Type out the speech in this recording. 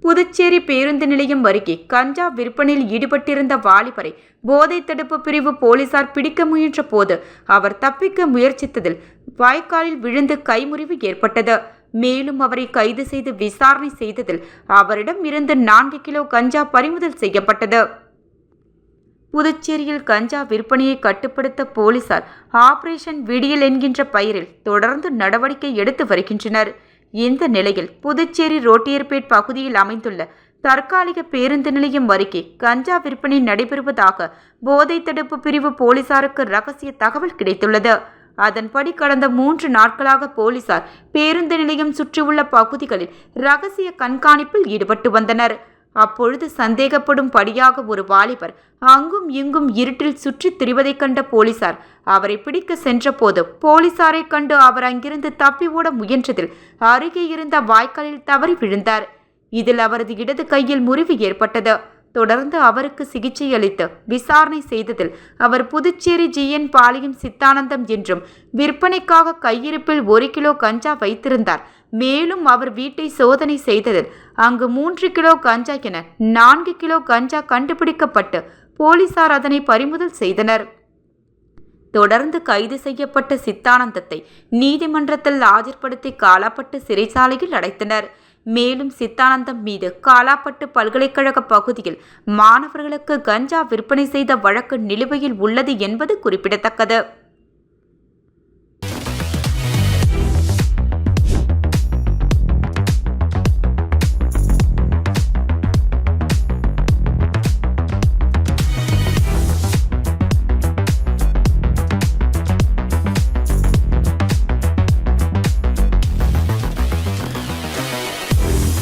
புதுச்சேரி பேருந்து நிலையம் அருகே கஞ்சா விற்பனையில் ஈடுபட்டிருந்த வாலிபரை போதை தடுப்பு பிரிவு போலீசார் பிடிக்க முயன்ற போது அவர் தப்பிக்க முயற்சித்ததில் வாய்க்காலில் விழுந்து கைமுறிவு ஏற்பட்டது. மேலும் அவரை கைது செய்து விசாரணை செய்ததில் அவரிடம் இருந்து 4 கிலோ கஞ்சா பறிமுதல் செய்யப்பட்டது. புதுச்சேரியில் கஞ்சா விற்பனையை கட்டுப்படுத்த போலீசார் ஆபரேஷன் விடியல் என்கின்ற பெயரில் தொடர்ந்து நடவடிக்கை எடுத்து வருகின்றனர். இந்த நிலையில் புதுச்சேரி ரோட்டியர்பேட் பகுதியில் அமைந்துள்ள தற்காலிக பேருந்து நிலையம் அருகே கஞ்சா விற்பனை நடைபெறுவதாக போதை தடுப்பு பிரிவு போலீசாருக்கு ரகசிய தகவல் கிடைத்துள்ளது. அதன்படி கடந்த 3 நாட்களாக போலீசார் பேருந்து நிலையம் சுற்றியுள்ள பகுதிகளில் ரகசிய கண்காணிப்பில் ஈடுபட்டு வந்தனர். அப்பொழுது சந்தேகப்படும் படியாக ஒரு வாலிபர் அங்கும் இங்கும் இருட்டில் சுற்றித் திரிவதைக் கண்ட போலீசார் அவரை பிடிக்க சென்றபோது போலீசாரை கண்டு அவர் அங்கிருந்து தப்பி ஓட முயன்றதில் அருகே இருந்த வாய்க்காலில் தவறி விழுந்தார். இதில் அவரது இடது கையில் முறிவு ஏற்பட்டது. தொடர்ந்து அவருக்கு சிகிச்சை அளித்து விசாரணை செய்ததில் அவர் புதுச்சேரி GN பாளையம் சித்தானந்தம் என்றும் விற்பனைக்காக கையிருப்பில் 1 கிலோ கஞ்சா வைத்திருந்தார். மேலும் அவர் வீட்டை சோதனை செய்ததில் அங்கு 3 கிலோ கஞ்சா என 4 கிலோ கஞ்சா கண்டுபிடிக்கப்பட்டு போலீசார் அதனை பறிமுதல் செய்தனர். தொடர்ந்து கைது செய்யப்பட்ட சித்தானந்தத்தை நீதிமன்றத்தில் ஆஜர்படுத்தி காலாப்பட்டு சிறைச்சாலையில் அடைத்தனர். மேலும் சித்தானந்தம் மீது காலாப்பட்டு பல்கலைக்கழக பகுதியில் மாணவர்களுக்கு கஞ்சா விற்பனை செய்த வழக்கு நிலுவையில் உள்ளது என்பது குறிப்பிடத்தக்கது.